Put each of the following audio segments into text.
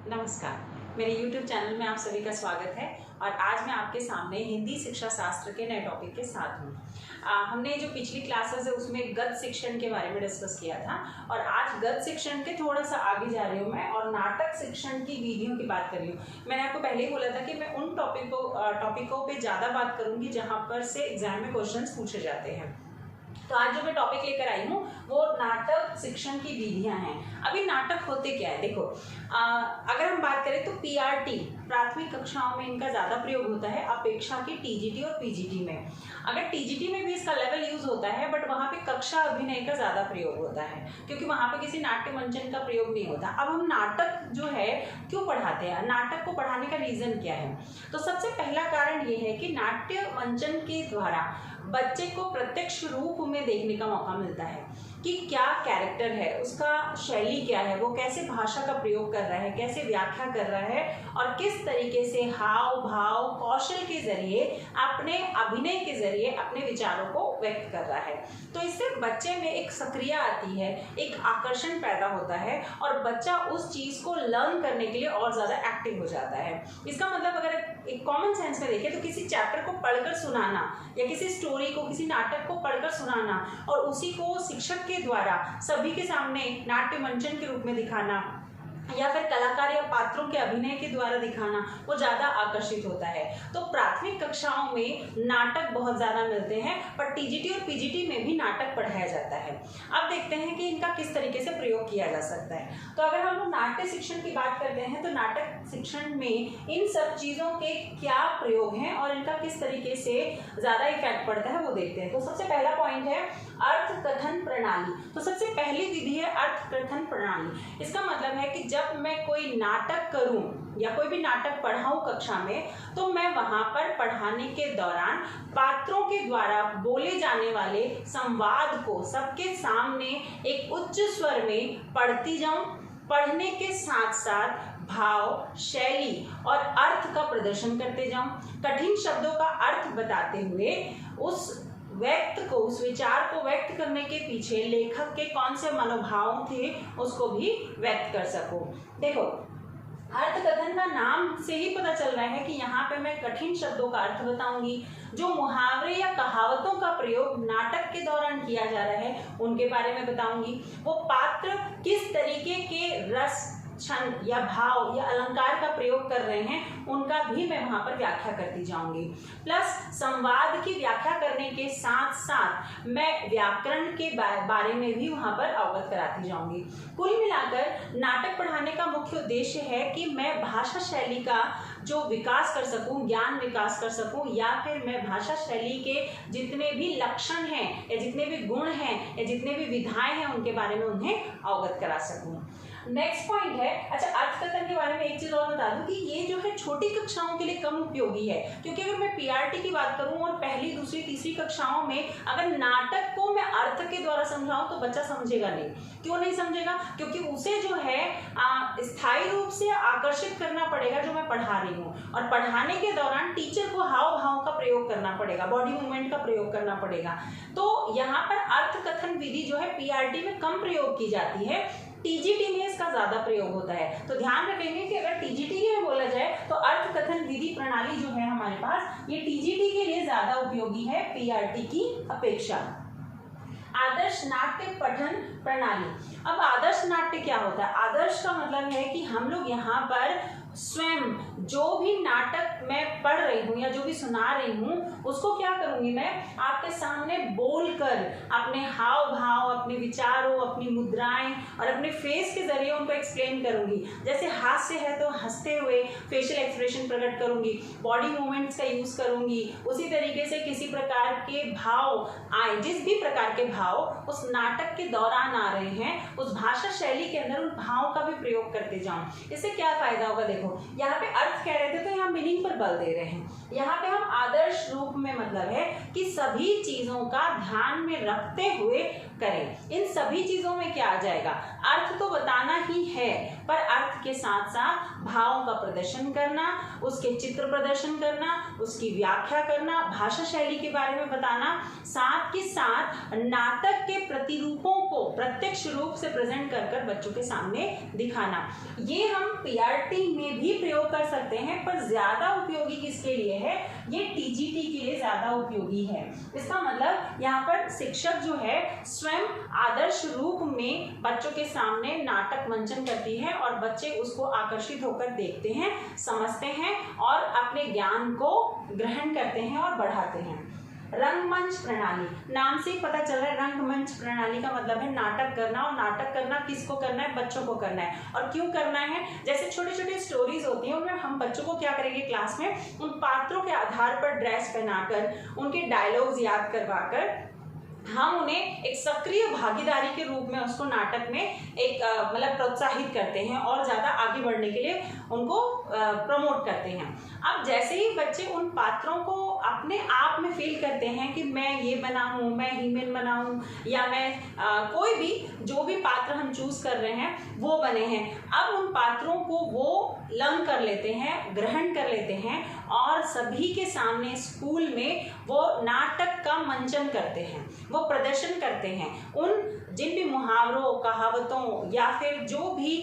नमस्कार, मेरे YouTube channel में आप सभी का स्वागत है। और आज मैं आपके सामने हिंदी शिक्षा शास्त्र के नए टॉपिक के साथ हूँ। हमने जो पिछली क्लासेस है उसमें गद्य शिक्षण के बारे में डिस्कस किया था और आज गद्य शिक्षण के थोड़ा सा आगे जा रही हूँ मैं और नाटक शिक्षण की विधियों की बात कर रही हूँ। मैंने आपको पहले ही बोला था कि मैं उन टॉपिकों पे ज़्यादा बात करूँगी जहाँ पर से एग्जाम में क्वेश्चंस पूछे जाते हैं। तो आज जो मैं टॉपिक लेकर आई हूँ वो नाटक शिक्षण की विधियां हैं। अभी नाटक होते क्या है, देखो अगर हम बात करें तो पीआरटी प्राथमिक कक्षाओं में इनका ज़्यादा प्रयोग होता है अपेक्षा की टीजीटी और पीजीटी में। अगर टीजीटी में भी इसका लेवल यूज होता है बट वहाँ पे कक्षा अभिनय का ज़्यादा प्रयोग होता है क्योंकि वहाँ पे किसी नाट्य मंचन का प्रयोग नहीं होता। अब हम नाटक जो है क्यों पढ़ाते हैं, नाटक को पढ़ाने का रीज़न क्या है? तो सबसे पहला कारण ये है कि नाट्य मंचन के द्वारा बच्चे को प्रत्यक्ष रूप में देखने का मौका मिलता है कि क्या कैरेक्टर है, उसका शैली क्या है, वो कैसे भाषा का प्रयोग कर रहा है, कैसे व्याख्या कर रहा है और किस तरीके से हाव भाव कौशल के जरिए अपने अभिनय के जरिए अपने विचारों को व्यक्त कर रहा है। तो इससे बच्चे में एक सक्रियता आती है, एक आकर्षण पैदा होता है और बच्चा उस चीज़ को लर्न करने के लिए और ज़्यादा एक्टिव हो जाता है। इसका मतलब अगर एक कॉमन सेंस में देखें तो किसी चैप्टर को पढ़कर सुनाना या किसी स्टोरी को, किसी नाटक को पढ़कर सुनाना और उसी को शिक्षक के द्वारा सभी के सामने नाट्य मंचन के रूप में दिखाना या फिर कलाकार या पात्रों के अभिनय के द्वारा दिखाना वो ज़्यादा आकर्षित होता है। तो प्राथमिक कक्षाओं में नाटक बहुत ज़्यादा मिलते हैं पर टीजीटी और पीजीटी में भी नाटक पढ़ाया जाता है। अब देखते हैं कि इनका किस तरीके से प्रयोग किया जा सकता है। तो अगर हम लोग नाट्य शिक्षण की बात करते हैं तो नाटक शिक्षण में इन सब चीज़ों के क्या प्रयोग हैं और इनका किस तरीके से ज़्यादा इफेक्ट पड़ता है वो देखते हैं। तो सबसे पहला पॉइंट है अर्थ कथन प्रणाली। तो सबसे पहली विधि है अर्थ कथन प्रणाली। इसका मतलब है कि जब मैं कोई नाटक करूं या कोई भी नाटक पढ़ाऊं कक्षा में तो मैं वहां पर पढ़ाने के दौरान पात्रों के द्वारा बोले जाने वाले संवाद को सबके सामने एक उच्च स्वर में पढ़ती जाऊं। पढ़ने के साथ साथ भाव, शैली और अर्थ का प्रदर्शन करते जाऊं। कठिन शब्दों का अर्थ बताते हुए उस उस विचार को व्यक्त करने के पीछे लेखक के कौन से मनोभाव थे उसको भी व्यक्त कर सकूं। देखो अर्थ कथन का नाम से ही पता चल रहा है कि यहाँ पे मैं कठिन शब्दों का अर्थ बताऊंगी। जो मुहावरे या कहावतों का प्रयोग नाटक के दौरान किया जा रहा है उनके बारे में बताऊंगी। वो पात्र किस तरीके के रस, छंद या भाव या अलंकार का प्रयोग कर रहे हैं उनका भी मैं वहां पर व्याख्या करती जाऊंगी। प्लस संवाद की व्याख्या करने के साथ साथ मैं व्याकरण के बारे में भी वहां पर अवगत कराती जाऊंगी। कुल मिलाकर नाटक पढ़ाने का मुख्य उद्देश्य है कि मैं भाषा शैली का जो विकास कर सकूं, ज्ञान विकास कर सकूं या फिर मैं भाषा शैली के जितने भी लक्षण हैं या जितने भी गुण हैं या जितने भी विधाएं हैं उनके बारे में उन्हें अवगत करा सकूं। नेक्स्ट पॉइंट है, अच्छा अर्थ कथन के बारे में एक चीज और बता दूं कि ये जो है छोटी कक्षाओं के लिए कम उपयोगी है क्योंकि अगर मैं पीआरटी की बात करूं और पहली, दूसरी, तीसरी कक्षाओं में अगर नाटक को मैं अर्थ के द्वारा समझाऊं तो बच्चा समझेगा नहीं। क्यों नहीं समझेगा? क्योंकि उसे जो है स्थायी रूप से आकर्षित करना पड़ेगा जो मैं पढ़ा रही हूँ और पढ़ाने के दौरान टीचर को हाव भाव का प्रयोग करना पड़ेगा, बॉडी मूवमेंट का प्रयोग करना पड़ेगा। तो यहाँ पर अर्थ कथन विधि जो है पीआरटी में कम प्रयोग की जाती है, टीजीटी में इसका ज्यादा प्रयोग होता है। तो ध्यान रखेंगे कि अगर टीजीटी के में बोला जाए तो अर्थ कथन विधि प्रणाली जो है हमारे पास ये टीजीटी के लिए ज्यादा उपयोगी है पीआरटी की अपेक्षा। आदर्श नाट्य पठन प्रणाली। अब आदर्श नाट्य क्या होता है? आदर्श का मतलब है कि हम लोग यहाँ पर स्वयं जो भी नाटक मैं पढ़ रही हूँ या जो भी सुना रही हूँ उसको क्या करूँगी, मैं आपके सामने बोलकर अपने हाव भाव, अपने विचारों, अपनी मुद्राएं और अपने फेस के जरिए उनको एक्सप्लेन करूँगी। जैसे हास्य है तो हंसते हुए फेशियल एक्सप्रेशन प्रकट करूँगी, बॉडी मूवमेंट्स का यूज़ करूँगी। उसी तरीके से किसी प्रकार के भाव आए, जिस भी प्रकार के भाव उस नाटक के दौरान आ रहे हैं उस भाषा शैली के अंदर उन भावों का भी प्रयोग करते जाऊँ। इससे क्या फायदा होगा? देखो यहाँ पे अर्थ कह रहे थे तो यहाँ मीनिंग पर बल दे रहे हैं। यहाँ पे हम आदर्श रूप में मतलब है कि सभी चीजों का ध्यान में रखते हुए करें। इन सभी चीजों में क्या आ जाएगा, अर्थ तो बताना ही है, पर अर्थ के साथ साथ भावों का प्रदर्शन करना, उसके चित्र प्रदर्शन करना, उसकी व्याख्या करना, भाषा शैली के बारे में बताना, साथ के साथ नाटक के प्रतिरूपों को प्रत्यक्ष रूप से प्रेजेंट कर बच्चों के सामने दिखाना। ये हम पीआरटी में भी प्रयोग कर सकते हैं, पर ज्यादा उपयोगी किसके लिए है, ये टीजीटी के लिए ज्यादा उपयोगी है। इसका मतलब यहाँ पर शिक्षक जो है स्वयं आदर्श रूप में बच्चों के सामने नाटक मंचन करती है और बच्चे उसको आकर्षित होकर देखते हैं, समझते हैं और अपने ज्ञान को ग्रहण करते हैं और बढ़ाते हैं। रंगमंच प्रणाली, नाम से ही पता चल रहा है रंगमंच प्रणाली का मतलब है नाटक करना, और नाटक करना किसको करना है, बच्चों को करना है। और क्यों करना है, जैसे छोटी छोटी स्टोरीज होती हैं उनमें हम बच्चों को क्या करेंगे क्लास में, उन पात्रों के आधार पर ड्रेस पहनाकर, उनके डायलॉग्स याद करवाकर हम उन्हें एक सक्रिय भागीदारी के रूप में उसको नाटक में एक मतलब प्रोत्साहित करते हैं और ज़्यादा आगे बढ़ने के लिए उनको प्रमोट करते हैं। अब जैसे ही बच्चे उन पात्रों को अपने आप में फील करते हैं कि मैं ये बना हूँ, मैं हीमेन बना हूँ, या मैं कोई भी जो भी पात्र हम चूज कर रहे हैं वो बने हैं, अब उन पात्रों को वो लर्न कर लेते हैं, ग्रहण कर लेते हैं और सभी के सामने स्कूल में वो नाटक का मंचन करते हैं, वो प्रदर्शन करते हैं। उन जिन भी मुहावरों, कहावतों या फिर जो भी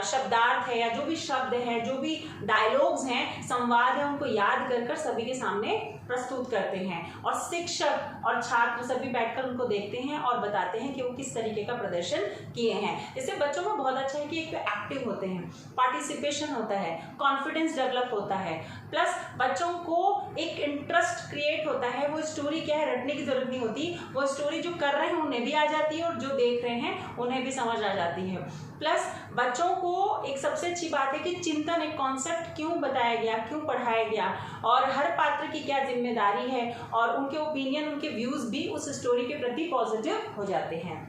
शब्दार्थ है या जो भी शब्द है, जो भी डायलॉग्स हैं, संवाद है, उनको याद कर सभी के सामने प्रस्तुत करते हैं और शिक्षक और छात्र सभी बैठकर उनको देखते हैं और बताते हैं कि वो किस तरीके का प्रदर्शन किए हैं। इससे बच्चों को बहुत अच्छा है कि एक एक्टिव होते हैं, पार्टिसिपेशन होता है, कॉन्फिडेंस डेवलप होता है, प्लस बच्चों को एक इंटरेस्ट क्रिएट होता है। वो स्टोरी क्या है रटने की जरूरत नहीं होती, वो स्टोरी जो कर रहे हैं उन्हें भी आ जाती है और जो देख रहे हैं उन्हें भी समझ आ जाती है। प्लस बच्चों को एक सबसे अच्छी बात है कि चिंतन, एक कॉन्सेप्ट क्यों बताया गया, क्यों पढ़ाया गया और हर पात्र की क्या जिम्मेदारी है, और उनके ओपिनियन, उनके व्यूज भी उस स्टोरी के प्रति पॉजिटिव हो जाते हैं।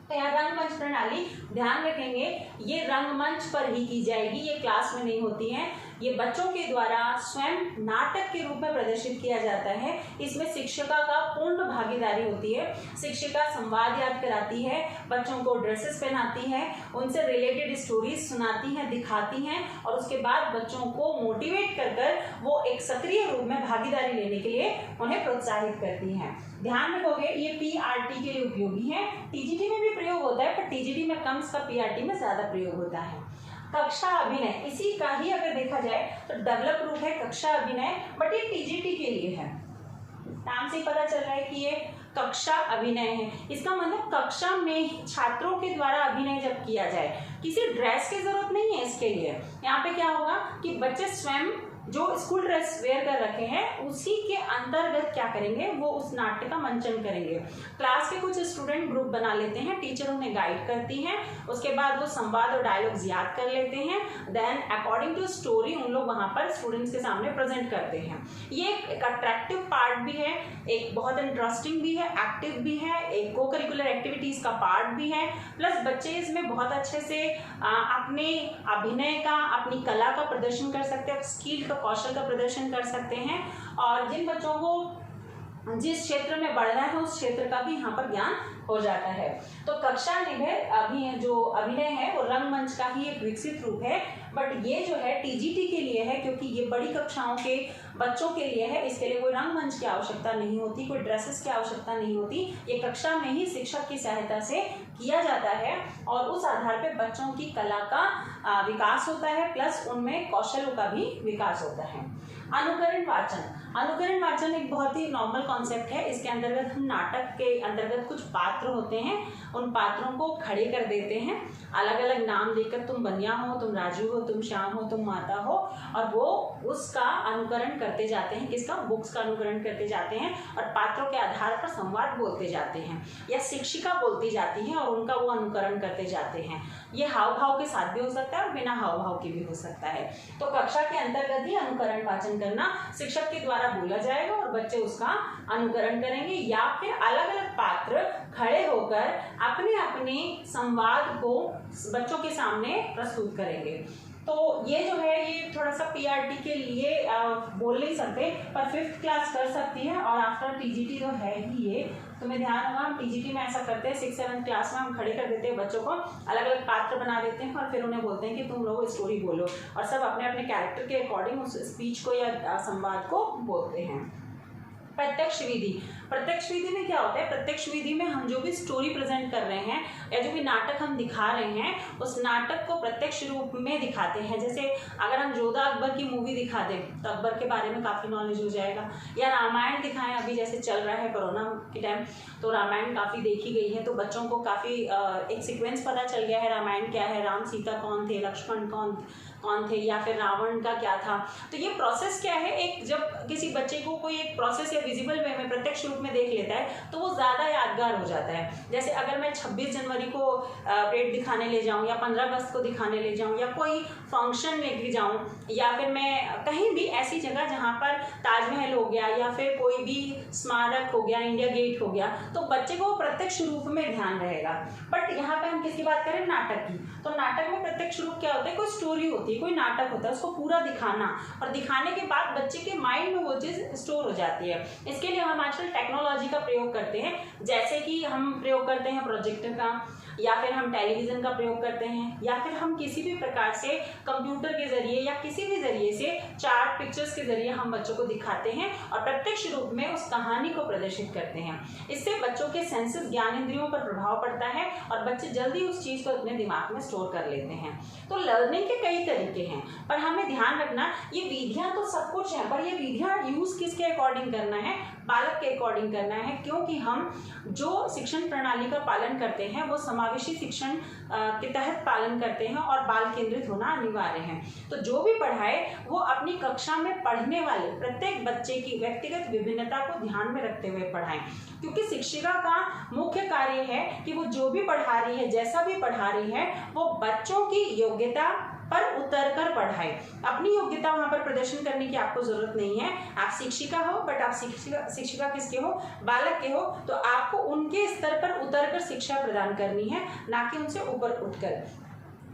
तो यहाँ रंगमंच प्रणाली ध्यान रखेंगे, ये रंगमंच पर ही की जाएगी, ये क्लास में नहीं होती है, ये बच्चों के द्वारा स्वयं नाटक के रूप में प्रदर्शित किया जाता है। इसमें शिक्षिका का पूर्ण भागीदारी होती है। शिक्षिका संवाद याद कराती है, बच्चों को ड्रेसेस पहनाती है, उनसे रिलेटेड स्टोरीज सुनाती हैं, दिखाती हैं और उसके बाद बच्चों को मोटिवेट कर वो एक सक्रिय रूप में भागीदारी लेने के लिए उन्हें प्रोत्साहित करती हैं। ध्यान रखोगे ये पीआरटी के लिए उपयोगी है, टीजीटी में भी प्रयोग होता है, पर टीजीटी में कम, इसका पीआरटी में ज्यादा प्रयोग होता है। कक्षा अभिनय, इसी का ही अगर देखा जाए तो डेवलप रूप है कक्षा अभिनय, बट ये टीजीटी के लिए है। नाम से पता चल रहा है कि ये कक्षा अभिनय है। इसका मतलब कक्षा में छात्रों के द्वारा अभिनय जब किया जाए, किसी ड्रेस की जरूरत नहीं है इसके लिए। यहाँ पे क्या होगा कि बच्चे स्वयं जो स्कूल ड्रेस वेयर कर रखे हैं उसी के अंतर्गत क्या करेंगे, वो उस नाट्य का मंचन करेंगे। क्लास के कुछ स्टूडेंट ग्रुप बना लेते हैं, टीचर उन्हें गाइड करती हैं, उसके बाद वो संवाद और डायलॉग्स याद कर लेते हैं, देन अकॉर्डिंग टू स्टोरी उन लोग वहां पर स्टूडेंट्स के सामने प्रेजेंट करते हैं। ये एक अट्रैक्टिव पार्ट भी है, एक बहुत इंटरेस्टिंग भी है, एक्टिव भी है, एक को करिकुलर एक्टिविटीज का पार्ट भी है, प्लस बच्चे इसमें बहुत अच्छे से अपने अभिनय का, अपनी कला का प्रदर्शन कर सकते हैं, स्किल का, कौशल का प्रदर्शन कर सकते हैं और जिन बच्चों को जिस क्षेत्र में बढ़ना है उस क्षेत्र का भी यहाँ पर ज्ञान हो जाता है। तो कक्षा निभय जो अभिनय है वो रंगमंच का ही एक विकसित रूप है, बट ये जो है टीजीटी के लिए है क्योंकि ये बड़ी कक्षाओं के बच्चों के लिए है। इसके लिए कोई रंगमंच की आवश्यकता नहीं होती, कोई ड्रेसेस की आवश्यकता नहीं होती, ये कक्षा में ही शिक्षक की सहायता से किया जाता है और उस आधार पर बच्चों की कला का विकास होता है, प्लस उनमें कौशलों का भी विकास होता है। अनुकरण वाचन, अनुकरण वाचन एक बहुत ही नॉर्मल कॉन्सेप्ट है। इसके अंतर्गत हम नाटक के अंतर्गत कुछ पात्र होते हैं, उन पात्रों को खड़े कर देते हैं, अलग अलग नाम देकर, तुम बनिया हो, तुम राजू हो, तुम श्याम हो, तुम माता हो, और वो उसका अनुकरण करते जाते हैं। किसका? बुक्स का अनुकरण करते जाते हैं और पात्रों के आधार पर संवाद बोलते जाते हैं या शिक्षिका बोलती जाती है और उनका वो अनुकरण करते जाते हैं। ये हाव भाव के साथ भी हो सकता है और बिना हाव भाव के भी हो सकता है। तो कक्षा के अंतर्गत ही अनुकरण वाचन करना शिक्षक के द्वारा बोला जाएगा और बच्चे उसका अनुकरण करेंगे या फिर अलग अलग पात्र खड़े होकर अपने अपने संवाद को बच्चों के सामने प्रस्तुत करेंगे। तो ये जो है ये थोड़ा सा पीआरटी के लिए बोल नहीं सकते, पर 5th क्लास कर सकती है। और आफ्टर टीजीटी जो है ही ये, तुम्हें ध्यान होगा हम टीजीटी में ऐसा करते हैं 6-7 क्लास में हम खड़े कर देते हैं बच्चों को, अलग अलग पात्र बना देते हैं और फिर उन्हें बोलते हैं कि तुम लोग स्टोरी बोलो, और सब अपने अपने कैरेक्टर के अकॉर्डिंग उस स्पीच को या संवाद को बोलते हैं। प्रत्यक्ष विधि में क्या होता है? प्रत्यक्ष विधि में हम जो भी स्टोरी प्रेजेंट कर रहे हैं या जो भी नाटक हम दिखा रहे हैं उस नाटक को प्रत्यक्ष रूप में दिखाते हैं। जैसे अगर हम जोधा अकबर की मूवी दिखा दें तो अकबर के बारे में काफ़ी नॉलेज हो जाएगा, या रामायण दिखाएं, अभी जैसे चल रहा है कोरोना के टाइम तो रामायण काफ़ी देखी गई है, तो बच्चों को काफ़ी एक सीक्वेंस पता चल गया है रामायण क्या है, राम सीता कौन थे, लक्ष्मण कौन थे, या फिर रावण का क्या था। तो ये प्रोसेस क्या है, एक जब किसी बच्चे को कोई एक प्रोसेस या विजिबल वे में प्रत्यक्ष रूप में देख लेता है तो वो ज़्यादा यादगार हो जाता है। जैसे अगर मैं 26 जनवरी को परेड दिखाने ले जाऊं या 15 अगस्त को दिखाने ले जाऊं या कोई फंक्शन लेके जाऊं या फिर मैं कहीं भी ऐसी जगह जहां पर ताजमहल हो गया या फिर कोई भी स्मारक हो गया, इंडिया गेट हो गया, तो बच्चे को प्रत्यक्ष रूप में ध्यान रहेगा। बट यहाँ पे हम किसकी बात करें? नाटक की। तो नाटक में प्रत्यक्ष रूप क्या होता है? कोई स्टोरी होती है, कोई नाटक होता है, उसको पूरा दिखाना, और दिखाने के बाद बच्चे के माइंड में वो चीज़ स्टोर हो जाती है। इसके लिए हम आजकल टेक्नोलॉजी का प्रयोग करते हैं, जैसे कि हम प्रयोग करते हैं प्रोजेक्टर का, या फिर हम टेलीविज़न का प्रयोग करते हैं, या फिर हम किसी भी प्रकार से कंप्यूटर के जरिए या किसी भी जरिए से चार्ट पिक्चर्स के जरिए हम बच्चों को दिखाते हैं और प्रत्यक्ष रूप में उस कहानी को प्रदर्शित करते हैं। इससे बच्चों के सेंसेस, ज्ञानेंद्रियों पर प्रभाव पड़ता है और बच्चे जल्दी उस चीज़ को अपने दिमाग में स्टोर कर लेते हैं। तो लर्निंग के कई तरीके हैं, पर हमें ध्यान रखना ये विधियाँ तो सब कुछ है, पर ये विधियाँ यूज़ किसके अकॉर्डिंग करना है? बालक के अकॉर्डिंग करना है, क्योंकि हम जो शिक्षण प्रणाली का पालन करते हैं वो समावेशी शिक्षण के तहत पालन करते हैं और बाल केंद्रित होना अनिवार्य है। तो जो भी पढ़ाए वो अपनी कक्षा में पढ़ने वाले प्रत्येक बच्चे की व्यक्तिगत विभिन्नता को ध्यान में रखते हुए पढ़ाएं, क्योंकि शिक्षिका का मुख्य कार्य है कि वो जो भी पढ़ा रही है, जैसा भी पढ़ा रही है, वो बच्चों की योग्यता पर उतर कर पढ़ाए। अपनी योग्यता वहाँ पर प्रदर्शन करने की आपको जरूरत नहीं है। आप शिक्षिका हो, बट आप शिक्षिका किसके हो? बालक के हो, तो आपको उनके स्तर पर उतरकर शिक्षा प्रदान करनी है, ना कि उनसे ऊपर उठकर।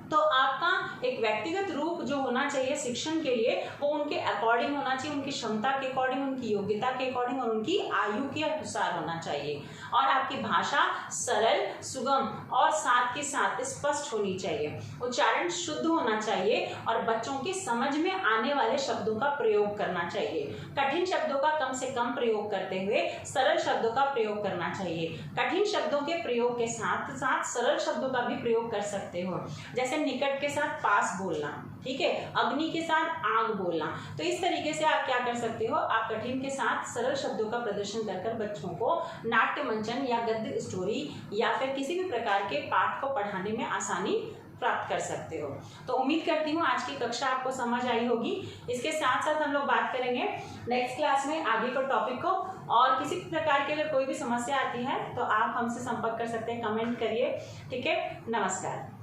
तो आपका एक व्यक्तिगत रूप जो होना चाहिए शिक्षण के लिए वो उनके अकॉर्डिंग होना चाहिए, उनकी क्षमता के अकॉर्डिंग, उनकी योग्यता के अकॉर्डिंग और उनकी आयु के अनुसार होना चाहिए। और आपकी भाषा सरल, सुगम और साथ के साथ स्पष्ट होनी चाहिए। उच्चारण शुद्ध होना चाहिए और बच्चों की समझ में आने वाले शब्दों का प्रयोग करना चाहिए। कठिन शब्दों का कम से कम प्रयोग करते हुए सरल शब्दों का प्रयोग करना चाहिए। कठिन शब्दों के प्रयोग के साथ साथ सरल शब्दों का भी प्रयोग कर सकते हो, जैसे निकट के साथ पास बोलना, ठीक है, अग्नि के साथ आग बोलना। तो इस तरीके से आप क्या कर सकते हो? आप कठिन के साथ सरल शब्दों का प्रदर्शन कर बच्चों को नाट्य मंचन या गद्य स्टोरी या फिर किसी भी प्रकार के पाठ को पढ़ाने में आसानी प्राप्त कर सकते हो। तो उम्मीद करती हूँ आज की कक्षा आपको समझ आई होगी। इसके साथ साथ हम लोग बात करेंगे नेक्स्ट क्लास में आगे को टॉपिक को, और किसी भी प्रकार की अगर कोई भी समस्या आती है तो आप हमसे संपर्क कर सकते हैं, कमेंट करिए। ठीक है, नमस्कार।